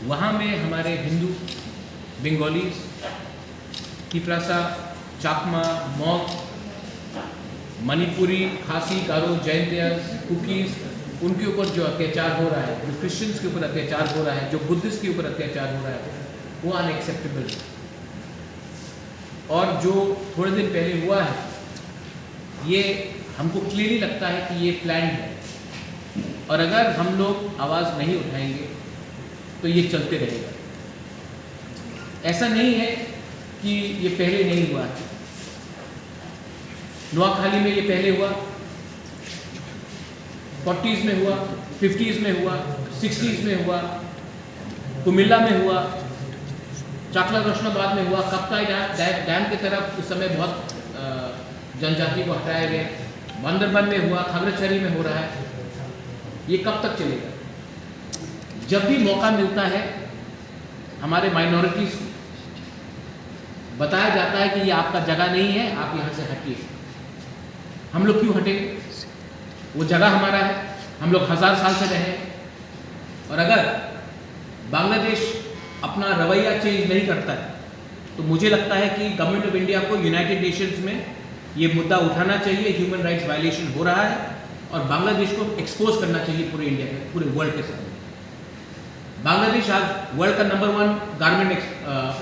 वहाँ में हमारे हिंदू, बंगालीज, तिप्रासा, चाकमा, मॉग, मणिपुरी, खासी, गारो, जैंतियास, कुकीज़, उनके ऊपर जो अत्याचार हो रहा है, जो क्रिश्चियंस के ऊपर अत्याचार हो रहा है, जो बुद्धिस्ट के ऊपर अत्याचार हो रहा है, वो अनएक्सेप्टेबल है। और जो थोड़े दिन पहले हुआ है, ये हमको क्लियरली लगता है कि ये प्लान्ड है, और अगर हम लोग आवाज़ नहीं उठाएंगे तो ये चलते रहेगा। ऐसा नहीं है कि ये पहले नहीं हुआ है। नोआखाली में ये पहले हुआ, 40s में हुआ, 50s में हुआ, 60s में हुआ, कुमिल्ला में हुआ, चाकला रोशनाबाद में हुआ, कप्ताई डैम की तरफ उस समय बहुत जनजाति को हटाया गया, बांदरबन में हुआ, खगड़िया में हो रहा है। ये कब तक चलेगा? जब भी मौका मिलता है हमारे माइनॉरिटीज़ को बताया जाता है कि ये आपका जगह नहीं है, आप यहाँ से हटिए। हम लोग क्यों हटेंगे? वो जगह हमारा है, हम लोग 1000 साल से रहे। और अगर बांग्लादेश अपना रवैया चेंज नहीं करता है तो मुझे लगता है कि गवर्नमेंट ऑफ इंडिया को यूनाइटेड नेशंस में ये मुद्दा उठाना चाहिए। ह्यूमन राइट्स वायलेशन हो रहा है और बांग्लादेश को एक्सपोज करना चाहिए पूरे इंडिया के, पूरे वर्ल्ड के सामने। बांग्लादेश आज वर्ल्ड का नंबर 1 गारमेंट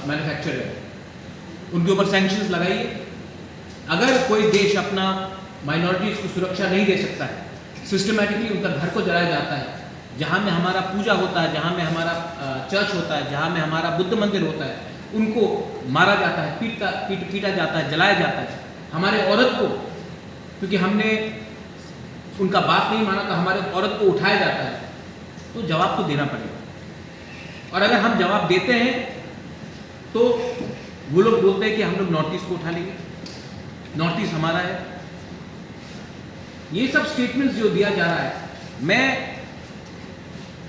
मैन्युफैक्चरर है, उनके ऊपर सैंक्शंस लगाइए। अगर कोई देश अपना माइनॉरिटीज़ को सुरक्षा नहीं दे सकता है, सिस्टमैटिकली उनका घर को जलाया जाता है, जहाँ में हमारा पूजा होता है, जहाँ में हमारा चर्च होता है, जहाँ में हमारा बुद्ध मंदिर होता है, उनको मारा जाता है, पीटा जाता है, जलाया जाता है। हमारे औरत को, क्योंकि हमने उनका बात नहीं माना, तो हमारे औरत को उठाया जाता है, तो जवाब तो देना पड़ेगा। और अगर हम जवाब देते हैं तो वो लोग बोलते हैं कि हम लोग नॉर्थ ईस्ट को उठा लेंगे, नॉर्थ ईस्ट हमारा है। ये सब स्टेटमेंट्स जो दिया जा रहा है, मैं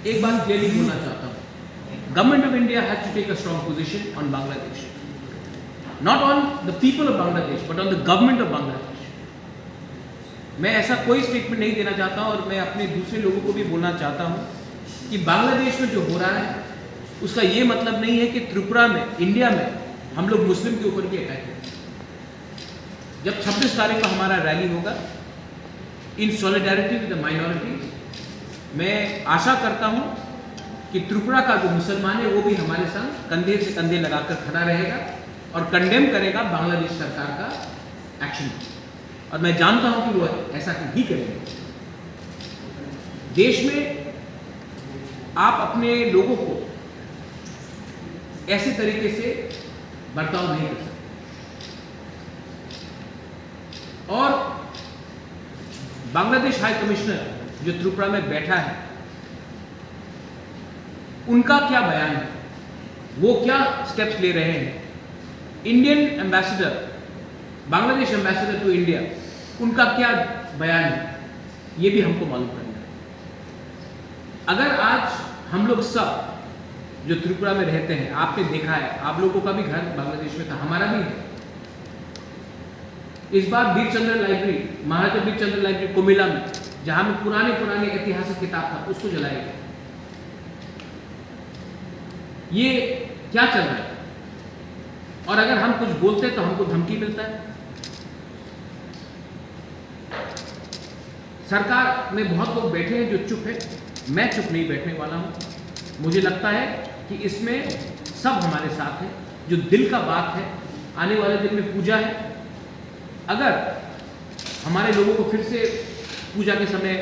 एक बात क्लियरली बोलना चाहता हूँ, government of India has to take a strong position on Bangladesh, not on the people of Bangladesh but on the government of Bangladesh. मैं ऐसा कोई स्टेटमेंट नहीं देना चाहता हूँ, और मैं अपने दूसरे लोगों को भी बोलना चाहता हूँ कि बांग्लादेश में जो हो रहा है उसका ये मतलब नहीं है कि त्रिपुरा में, इंडिया में हम लोग मुस्लिम के ऊपर भी अटैक करें। जब 26 तारीख को हमारा रैली होगा इन सॉलिडारिटी विद द माइनॉरिटीज, मैं आशा करता हूं कि त्रिपुरा का जो मुसलमान है वो भी हमारे संग कंधे से कंधे लगाकर खड़ा रहेगा और कंडेम करेगा बांग्लादेश सरकार का एक्शन। और मैं जानता हूं कि वो ऐसा भी करेंगे। देश में आप अपने लोगों को ऐसे तरीके से बर्ताव नहीं कर सकते। और बांग्लादेश हाई कमिश्नर जो त्रिपुरा में बैठा है, उनका क्या बयान है, वो क्या स्टेप्स ले रहे हैं? Indian ambassador, Bangladesh ambassador to India, उनका क्या बयान है, ये भी हमको मालूम करना है। अगर आज हम लोग सब जो त्रिपुरा में रहते हैं, आपने देखा है, आप लोगों का भी घर बांग्लादेश में था, हमारा भी है। इस बार वीरचंद्र लाइब्रेरी, महाराजा वीरचंद्र लाइब्रेरी कुमिल्ला में, जहां में पुराने ऐतिहासिक किताब था, उसको जलाया गया। ये क्या चल रहा है? और अगर हम कुछ बोलते तो हमको धमकी मिलता है। सरकार में बहुत लोग बैठे हैं जो चुप है, मैं चुप नहीं बैठने वाला हूं। मुझे लगता है कि इसमें सब हमारे साथ हैं। जो दिल का बात है, आने वाले दिन में पूजा है, अगर हमारे लोगों को फिर से पूजा के समय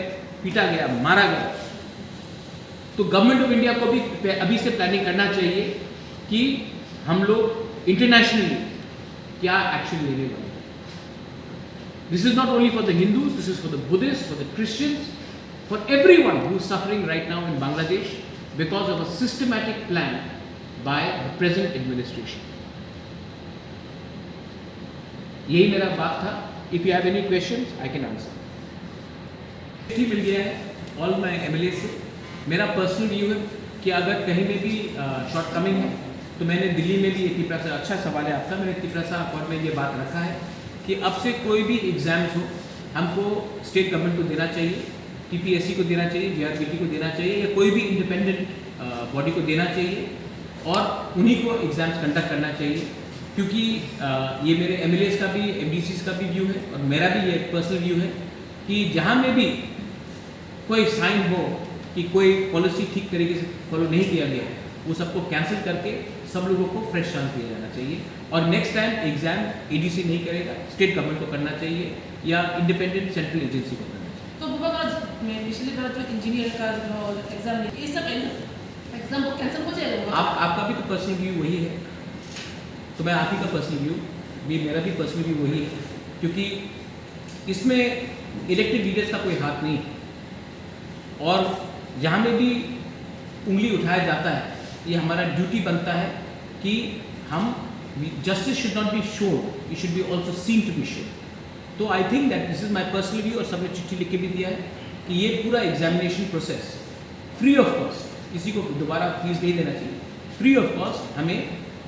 पीटा गया, मारा गया, तो गवर्नमेंट ऑफ इंडिया को भी अभी से प्लानिंग करना चाहिए कि हम लोग इंटरनेशनली क्या एक्शन लेने वाले। This is not only for the Hindus, this is for the Buddhist, for the Christians, for everyone who is suffering right now in Bangladesh because of a systematic plan by the present administration. यही मेरा बात था। If you have any questions, I can answer. ठीक मिल गया है all my MLA से। मेरा personal view है कि अगर कहीं में भी शॉर्ट कमिंग है तो मैंने दिल्ली में भी तिपरा से, अच्छा सवाल है आपका, मैंने तिपरा साहब में ये बात रखा है कि अब से कोई भी एग्जाम्स हो हमको स्टेट गवर्नमेंट को देना चाहिए, टीपीएससी को देना चाहिए, जीआरबीटी को देना चाहिए, या कोई भी इंडिपेंडेंट बॉडी को देना चाहिए और उन्हीं को एग्ज़ाम्स कंडक्ट करना चाहिए, क्योंकि ये मेरे MLAs का भी MDCs का भी व्यू है और मेरा भी ये पर्सनल व्यू है कि जहाँ में भी कोई साइन हो कि कोई पॉलिसी ठीक तरीके से फॉलो नहीं किया गया है, वो सबको कैंसिल करके सब लोगों को फ्रेश चांस दिया जाना चाहिए और नेक्स्ट टाइम एग्ज़ाम ADC नहीं करेगा, स्टेट गवर्नमेंट को करना चाहिए या इंडिपेंडेंट सेंट्रल एजेंसी को करना चाहिए। तो मैं पिछली बार तो इंजीनियर का जो एग्जाम ये सब एग्जाम को कैंसिल हो जाएगा। आपका भी तो पर्सनल व्यू वही है, तो मैं आप ही का पर्सनल व्यू भी, मेरा भी पर्सनल व्यू वही है, क्योंकि इसमें इलेक्टेड लीडर्स का कोई हाथ नहीं और जहाँ में भी उंगली उठाया जाता है ये हमारा ड्यूटी बनता है कि हम justice should not be showed, it should be also seen to be showed. तो I think that this is my personal view और सबने चिट्ठी लिख के भी दिया है कि ये पूरा examination process free of cost, किसी को दोबारा फीस नहीं देना चाहिए, फ्री ऑफ कॉस्ट हमें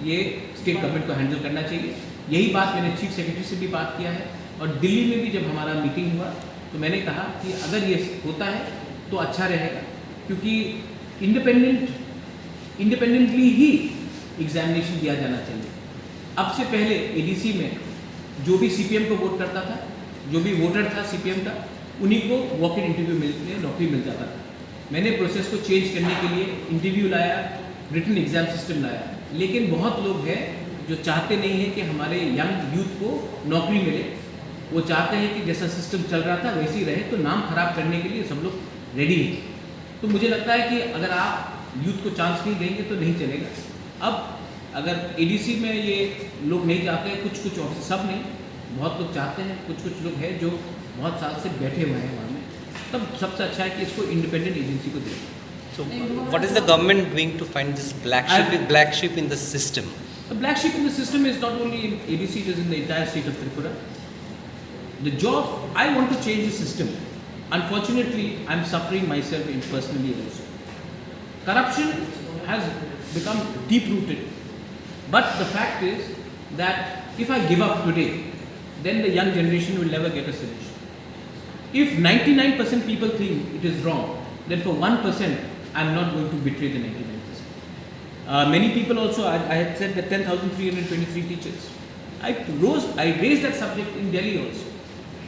ये स्टेट गवर्नमेंट को हैंडल करना चाहिए। यही बात मैंने चीफ सेक्रेटरी से भी बात किया है और दिल्ली में भी जब हमारा मीटिंग हुआ तो मैंने कहा कि अगर ये होता है तो अच्छा रहेगा, क्योंकि इंडिपेंडेंटली ही एग्जामिनेशन दिया जाना चाहिए। अब से पहले ADC में जो भी CPM को वोट करता था, जो भी वोटर था CPM का, उन्हीं को वॉक इन इंटरव्यू मिलने नौकरी मिल जाता था। मैंने प्रोसेस को चेंज करने के लिए इंटरव्यू लाया, रिटन एग्जाम सिस्टम लाया, लेकिन बहुत लोग हैं जो चाहते नहीं हैं कि हमारे यंग यूथ को नौकरी मिले। वो चाहते हैं कि जैसा सिस्टम चल रहा था वैसे ही रहे, तो नाम खराब करने के लिए सब लोग रेडी हैं। तो मुझे लगता है कि अगर आप यूथ को चांस नहीं देंगे तो नहीं चलेगा। अब अगर ADC में ये लोग नहीं चाहते हैं, कुछ और सब नहीं, बहुत लोग चाहते हैं, कुछ लोग हैं जो बहुत साल से बैठे हुए हैं वहाँ में, तब सबसे अच्छा है कि इसको इंडिपेंडेंट एजेंसी को दें। So, what is the government doing to find this black sheep in the system? The black sheep in the system is not only in ADC, it is in the entire state of Tripura. The job, I want to change the system. Unfortunately, I am suffering myself personally also. Corruption has become deep-rooted. But the fact is that if I give up today, then the young generation will never get a solution. If 99% people think it is wrong, then for 1%, I am not going to betray the 99%. Many people also, I had said that 10,323 teachers. I raised that subject in Delhi also,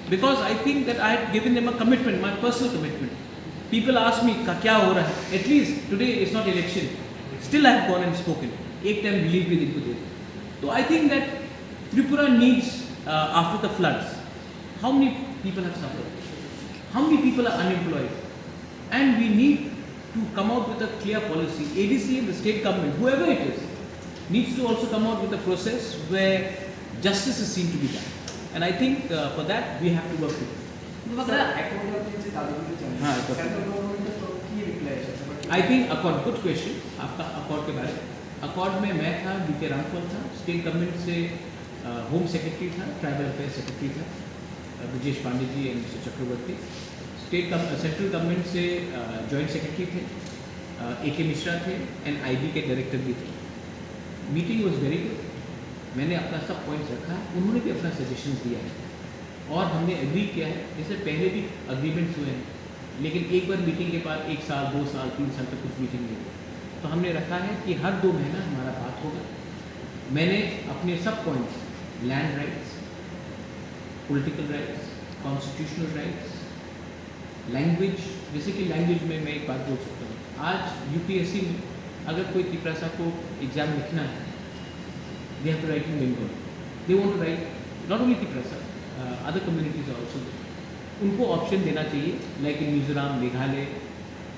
because I think that I had given them a commitment, my personal commitment. People ask me, क्या हो रहा है? At least today is not election. Still I have gone and spoken. एक time believe में इनको दे दो. So I think that Tripura needs, after the floods, how many people have suffered? How many people are unemployed? And we need to come out with a clear policy. ADC and the state government, whoever it is, needs to also come out with a process where justice is seen to be done. And I think for that we have to work with. I think accord, good question. आपका accord के बारे में, accord में मैं था, DK Ramphal था, state government से home secretary था, ट्राइबल अफेयर सेक्रेटरी था Brajesh Pandey ji and mister Chakraborty. Central government से जॉइंट सेक्रेटरी थे, AK मिश्रा थे एंड IB के डायरेक्टर भी थे। मीटिंग वॉज वेरी गुड, मैंने अपना सब पॉइंट्स रखा, उन्होंने भी अपना सजेशंस दिया है और हमने एग्री किया है। जैसे पहले भी अग्रीमेंट्स हुए हैं, लेकिन एक बार मीटिंग के बाद 1 साल 2 साल 3 साल तक कुछ मीटिंग नहीं हुई, तो हमने रखा है कि हर 2 महीना हमारा बात होगा। मैंने अपने सब points, land rights, political rights, constitutional rights, language, जैसे कि लैंग्वेज में मैं एक बात बोल सकता हूँ, आज UPSC में अगर कोई त्रिप्रासा को एग्ज़ाम लिखना है, they have to write in Bengali. They want to write not only Triprasa, other communities are also there. उनको ऑप्शन देना चाहिए, लाइक इन मिजोरम, मेघालय,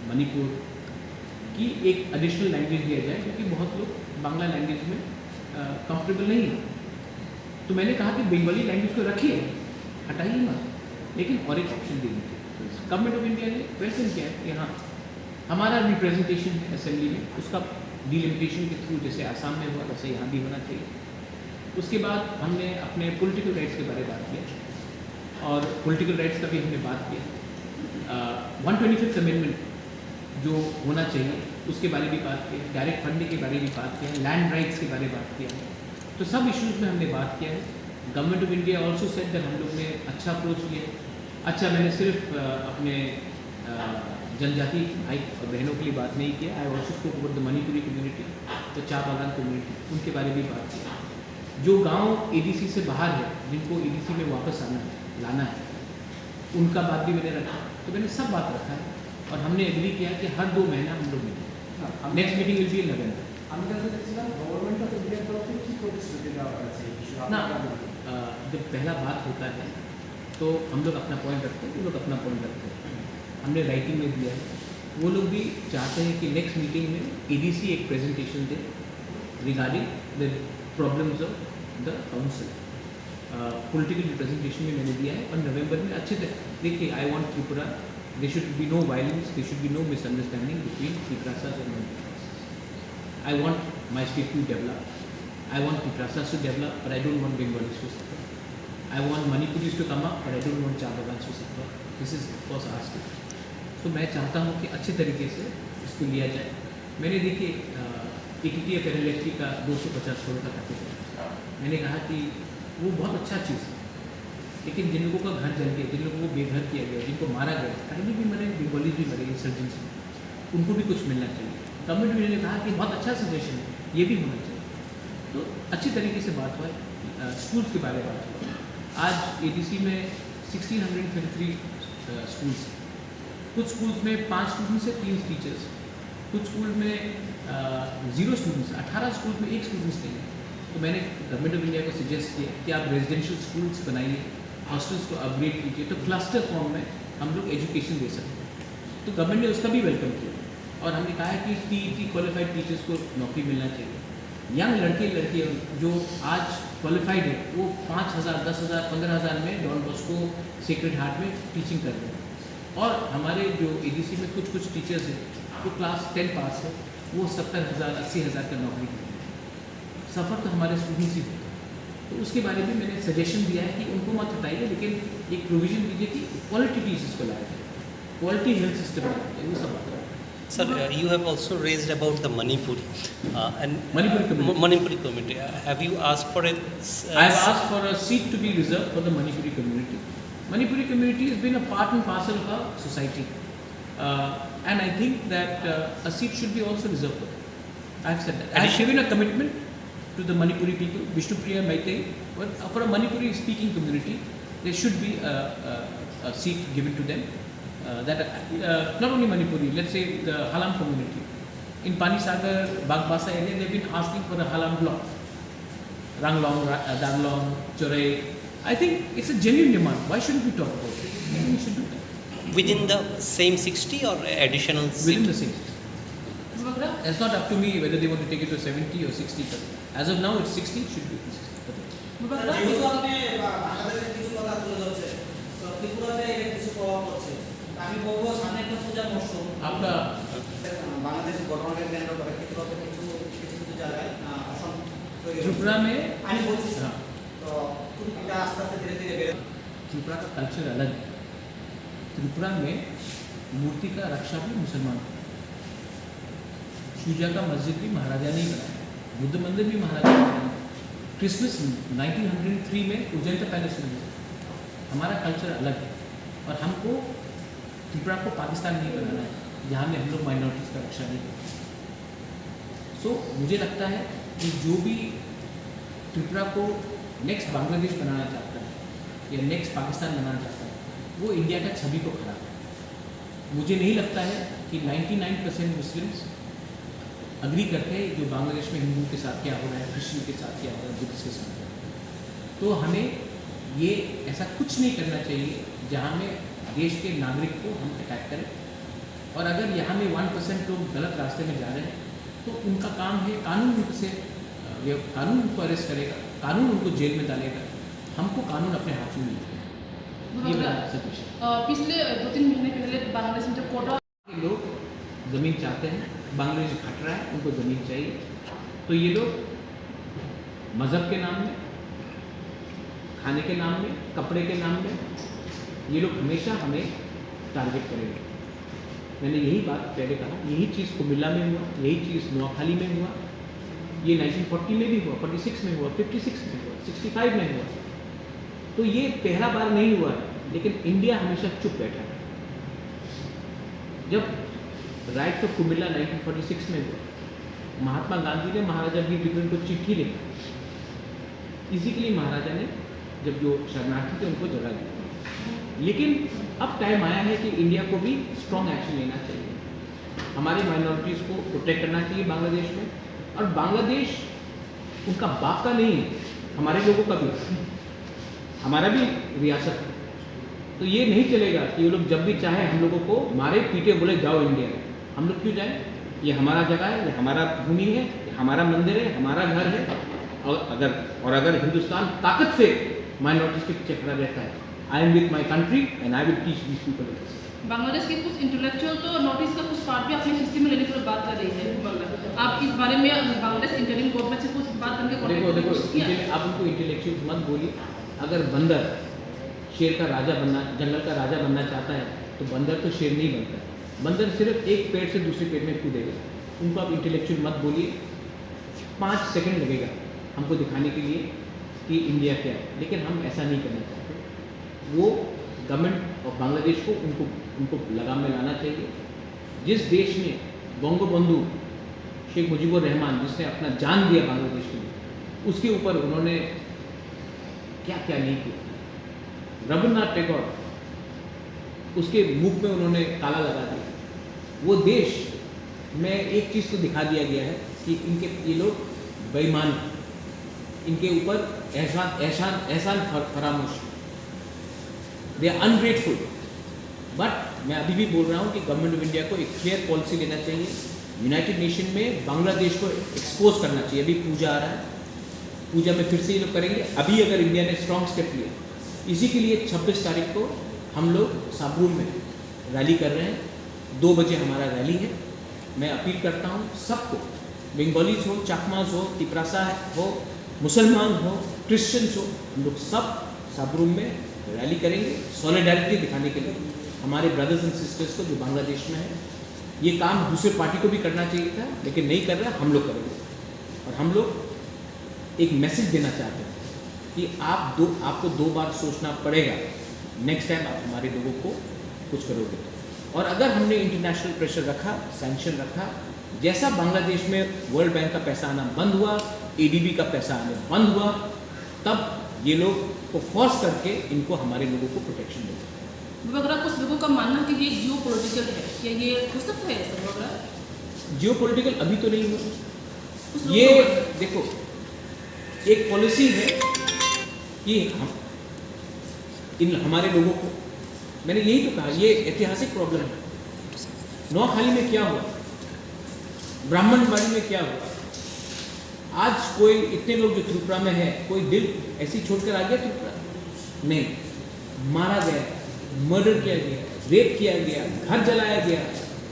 मणिपुर की एक एडिशनल लैंग्वेज दिया जाए, क्योंकि बहुत लोग बांग्ला लैंग्वेज में कंफर्टेबल नहीं है। तो मैंने कहा कि बंगाली लैंग्वेज को रखिए, हटाइए मत, लेकिन और एक ऑप्शन देनी चाहिए। गवर्नमेंट ऑफ इंडिया ने वेलकम किया है कि हाँ हमारा रिप्रेजेंटेशन है असेंबली में, उसका डिलिमिटेशन के थ्रू जैसे आसाम में हुआ वैसे यहाँ भी होना चाहिए। उसके बाद हमने अपने पॉलिटिकल राइट्स के बारे में बात किया और पॉलिटिकल राइट्स का भी हमने बात किया। 125th अमेंडमेंट जो होना चाहिए उसके बारे में भी बात की, डायरेक्ट फंडिंग के बारे में भी बात किया, लैंड राइट्स के बारे में बात किया। तो सब इश्यूज़ में हमने बात किया है। Government of India also said that हम लोग ने अच्छा अप्रोच किया। अच्छा, मैंने सिर्फ अपने जनजाति भाई और बहनों के लिए बात नहीं किया। I also spoke about the Manipuri community, the चा बागान कम्युनिटी, उनके बारे में भी बात किया। जो गांव एडीसी से बाहर है, जिनको एडीसी में वापस लाना है, उनका बात भी मैंने रखा। तो मैंने सब बात रखा है और हमने एग्री किया कि हर 2 महीना हम लोग मिलें। Next meeting will be in November. ना जब पहला बात होता है तो हम लोग अपना पॉइंट रखते हैं, वो लोग अपना पॉइंट रखते हैं। हमने राइटिंग में दिया है, वो लोग भी चाहते हैं कि नेक्स्ट मीटिंग में एडीसी एक presentation they regarding the problems of the council. Political representation में मैंने दिया है और नवंबर में अच्छे से देखिए। I want Tripura, there should be no violence, there should be no misunderstanding between Tiprasas and non-Tiprasas. I want my state to develop. I want Tiprasas to develop, but I don't want Bengalis to suffer. I want Manipuris to come up, but I don't want Cha Bagans to suffer. This is of course our state. So मैं चाहता हूँ कि अच्छे तरीके से इसको लिया जाए। मैंने देखिए ATTF NLFT का 250 करोड़ का पैकेज है। मैंने कहा कि वो बहुत अच्छा चीज़ है, लेकिन जिन लोगों का घर जल गया, जिन लोगों को बेघर किया गया, जिनको मारा गया, पहले भी मरे, बेंगोलीज भी मरे इंसर्जेंसी में, उनको भी कुछ मिलना चाहिए। गवर्नमेंट ने कहा कि बहुत अच्छा सजेशन है, ये भी होना चाहिए। तो अच्छी तरीके से बात हुआ। स्कूल्स के बारे में बात हुआ। आज ADC में 1633 स्कूल्स हैं। कुछ स्कूल्स में 5 स्टूडेंट्स से 3 टीचर्स, कुछ स्कूल में 0 स्टूडेंट्स, 18 स्कूल्स में 1 स्टूडेंट्स नहीं है। तो मैंने गवर्नमेंट ऑफ इंडिया को सजेस्ट किया कि आप रेजिडेंशियल स्कूल्स बनाइए, हॉस्टल्स को अपग्रेड कीजिए, तो क्लस्टर फॉर्म में हम लोग एजुकेशन दे सकते हैं। तो गवर्नमेंट ने उसका भी वेलकम किया और हमने कहा है कि TET क्वालिफाइड टीचर्स को नौकरी मिलना चाहिए। यंग लड़के लड़कियाँ जो आज क्वालिफाइड है, वो 5,000, 10,000, 15,000 में डॉन बॉस्को सेक्रेड हार्ट में टीचिंग कर रहे हैं। और हमारे जो ADC में कुछ टीचर्स हैं वो क्लास 10 पास है, वो 70,000, 80,000 का नौकरी करते हैं। सफ़र तो हमारे स्टूडेंट्स ही होते हैं। तो उसके बारे में मैंने सजेशन दिया है कि उनको मत हटाइए, लेकिन एक प्रोविज़न दीजिए कि क्वालिटी टीचर्स को लाया जाए, क्वालिटी हेल्थ सिस्टम लाया जाए, वो सब बात है। Sir, you have also raised about the Manipuri and Manipuri community. Have you asked for a? I have asked for a seat to be reserved for the Manipuri community. Manipuri community has been a part and parcel of our society, and I think that a seat should be also reserved for them. I have said that. I have given a commitment to the Manipuri people, Vishnupriya Maitei, but for a Manipuri speaking community, there should be a seat given to them. Not only Manipuri, let's say the Halam community. In Panisagar, Bagbasa area, they've been asking for a Halam block. Ranglong, Danglong, Chorai. I think it's a genuine demand. Why shouldn't we talk about it? I think we should do that. Within the same 60 or additional seat? Within the same 60. It's not up to me whether they want to take it to 70 or 60. But as of now, it's 60. It should be 60. আমি বলবো সামনে একটা পূজা মরশুম आपका বাংলাদেশের গঠনের কেন্দ্র করে কিছু জায়গায় অসম त्रिपुरा में আমি বলছি हाँ, তো এটা আস্তে আস্তে ধীরে ধীরে বেড়ে त्रिपुरा का कल्चर अलग है। त्रिपुरा में मूर्ति का रक्षा भी मुसलमान को, पूजा का मस्जिद भी महाराजा ने ही बनाया, बुद्ध मंदिर भी महाराजा ने बनाया। क्रिसमस 1903 में उज्जैन पैलेस में हुआ। हमारा कल्चर अलग है और हमको त्रिपुरा को पाकिस्तान नहीं बनाना है जहाँ में हम लोग माइनॉरिटीज़ का रक्षा नहीं करते। सो मुझे लगता है कि जो भी त्रिपुरा को नेक्स्ट बांग्लादेश बनाना चाहता है या नेक्स्ट पाकिस्तान बनाना चाहता है, वो इंडिया का छवि को खराब है। मुझे नहीं लगता है कि 99% मुस्लिम्स अग्री करते हैं जो बांग्लादेश में हिंदू के साथ क्या हो रहा है, क्रिश्चियन के साथ क्या हो रहा है, बुद्धिस्ट के साथ क्या हो रहा है। तो हमें ये ऐसा कुछ नहीं करना चाहिए जहाँ में देश के नागरिक को हम अटैक करें। और अगर यहाँ में 1% लोग गलत रास्ते में जा रहे हैं तो उनका काम है कानून उनको अरेस्ट करेगा, कानून उनको जेल में डालेगा। हमको कानून अपने हाथ में नहीं लेगा। ये मेरा सजेशन। पिछले 2-3 महीने पहले बांग्लादेश में जो कोटा लोग ज़मीन चाहते हैं, बांग्लादेश घट रहा है, उनको ज़मीन चाहिए, तो ये लोग मज़हब के नाम में, खाने के नाम में, कपड़े के नाम में, ये लोग हमेशा हमें टारगेट करेंगे। मैंने यही बात पहले कहा, यही चीज़ कुमिल्ला में हुआ, यही चीज़ नोआखाली में हुआ, ये 1940 में भी हुआ, 46 में हुआ, 56 में हुआ, 65 में हुआ। तो ये पहला बार नहीं हुआ है, लेकिन इंडिया हमेशा चुप बैठा है। जब राइट्स ऑफ कुमिल्ला 1946 में हुआ, महात्मा गांधी ने महाराजा वीर विक्रम को चिट्ठी लिखी, इसी के लिए महाराजा ने जब जो शरणार्थी थे उनको जगह दी। लेकिन अब टाइम आया है कि इंडिया को भी स्ट्रॉन्ग एक्शन लेना चाहिए, हमारी माइनॉरिटीज़ को प्रोटेक्ट करना चाहिए बांग्लादेश में। और बांग्लादेश उनका बाप का नहीं है, हमारे लोगों का भी, हमारा भी रियासत है। तो ये नहीं चलेगा कि वो लोग जब भी चाहे हम लोगों को मारे पीटे बोले जाओ इंडिया में, हम लोग क्यों जाएं? ये हमारा जगह है, ये हमारा भूमि है, ये हमारा मंदिर है, हमारा घर है। और अगर हिंदुस्तान ताकत से माइनॉरिटीज के पीछे खड़ा रहता है, I am with my country and I will teach this people. Bangladesh के कुछ इंटेलेक्चुअल तो नॉर्थ ईस्ट का कुछ पार्ट भी अपनी हिस्ट्री में लेने की बात कर रही है। आप इस बारे में बांग्लादेश इंटरिम गवर्नमेंट से कुछ बात करके देखो आप उनको इंटेलेक्चुअल मत बोलिए। अगर बंदर शेर का राजा बनना, जंगल का राजा बनना चाहता है तो बंदर तो शेर नहीं बनता। बंदर सिर्फ एक पेड़ से दूसरे पेड़ में कूदेगा। उनको आप इंटेलेक्चुअल मत बोलिए। 5 सेकंड लगेगा हमको दिखाने के लिए कि इंडिया क्या है, लेकिन हम ऐसा नहीं करना चाहते। वो गवर्नमेंट ऑफ बांग्लादेश को उनको लगाम में लाना चाहिए। जिस देश में बंगो बंधु शेख मुजीबुर रहमान, जिसने अपना जान दिया बांग्लादेश के लिए, उसके ऊपर उन्होंने क्या क्या नहीं किया। रविन्द्रनाथ टैगोर, उसके मुख में उन्होंने ताला लगा दिया। वो देश में एक चीज़ तो दिखा दिया गया है कि ये लोग बेईमान, इनके ऊपर एहसान फरामोश, दे आर अनग्रेटफुल। बट मैं अभी भी बोल रहा हूँ कि गवर्नमेंट ऑफ इंडिया को एक क्लियर पॉलिसी लेना चाहिए। यूनाइटेड नेशन में बांग्लादेश को एक्सपोज करना चाहिए। अभी पूजा आ रहा है, पूजा में फिर से ये लोग करेंगे। अभी अगर इंडिया ने स्ट्रॉन्ग स्टेप लिया, इसी के लिए 26 तारीख को हम लोग साबरूम में रैली कर रहे हैं। 2 बजे हमारा रैली है। मैं अपील करता हूँ सबको, बंगालीज हो, चाकमाज हो, तिपरासा हो, मुसलमान हो, क्रिश्चियंस हो, हम लोग सब साबरूम में रैली करेंगे सॉलिडारिटी दिखाने के लिए हमारे ब्रदर्स एंड सिस्टर्स को जो बांग्लादेश में है। ये काम दूसरे पार्टी को भी करना चाहिए था, लेकिन नहीं कर रहा, हम लोग करेंगे। और हम लोग एक मैसेज देना चाहते हैं कि आपको 2 बार सोचना पड़ेगा नेक्स्ट टाइम आप हमारे लोगों को कुछ करोगे। और अगर हमने इंटरनेशनल प्रेशर रखा, सैंक्शन रखा, जैसा बांग्लादेश में वर्ल्ड बैंक का पैसा आना बंद हुआ, ADB का पैसा आना बंद हुआ, तब ये लोग को फोर्स करके इनको हमारे लोगों को प्रोटेक्शन देते हैं। वगैरह कुछ लोगों का मानना है कि ये जियो पॉलिटिकल है, क्या ये हो सकता है ऐसा वगैरह? जियो पॉलिटिकल अभी तो नहीं हुआ। ये देखो, एक पॉलिसी है कि हम हमारे लोगों को, मैंने यही तो कहा, ये ऐतिहासिक प्रॉब्लम है। नौखाली में क्या हुआ, ब्राह्मणबाड़ी में क्या हुआ, आज कोई इतने लोग जो त्रिपुरा में है, कोई दिल ऐसी छोड़कर आ गया त्रिपुरा? नहीं, मारा गया, मर्डर किया गया, रेप किया गया, घर जलाया गया,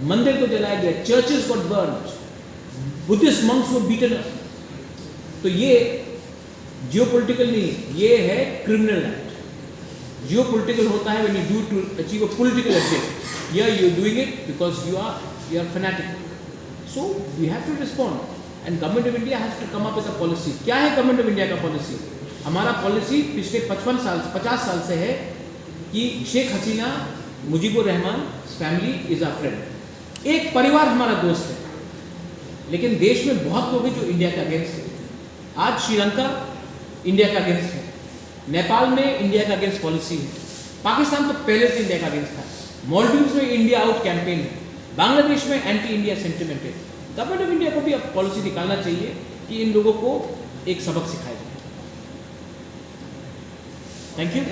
मंदिर को जलाया गया, churches got burned, Buddhist monks were beaten up. तो ये जियोपॉलिटिकल नहीं, ये है क्रिमिनल एक्ट। जियोपॉलिटिकल होता है when you do to achieve a political objective, here you are doing it because you are fanatic. So we have to respond and government of India has to come up with a policy. क्या है government of India का policy? हमारा policy पिछले 50 साल से है कि Sheikh Hasina, Mujibur Rahman family is our friend. एक परिवार हमारा दोस्त है, लेकिन देश में बहुत लोग हैं जो इंडिया के अगेंस्ट है। आज श्रीलंका इंडिया का अगेंस्ट है, नेपाल में इंडिया का अगेंस्ट पॉलिसी है, पाकिस्तान तो पहले से इंडिया का अगेंस्ट था, मालदीव्स में इंडिया आउट कैंपेन है, बांग्लादेश में एंटी इंडिया सेंटिमेंट है। गवर्नमेंट ऑफ इंडिया को भी अब पॉलिसी निकालना चाहिए कि इन लोगों को एक सबक सिखाया जाए। Thank you.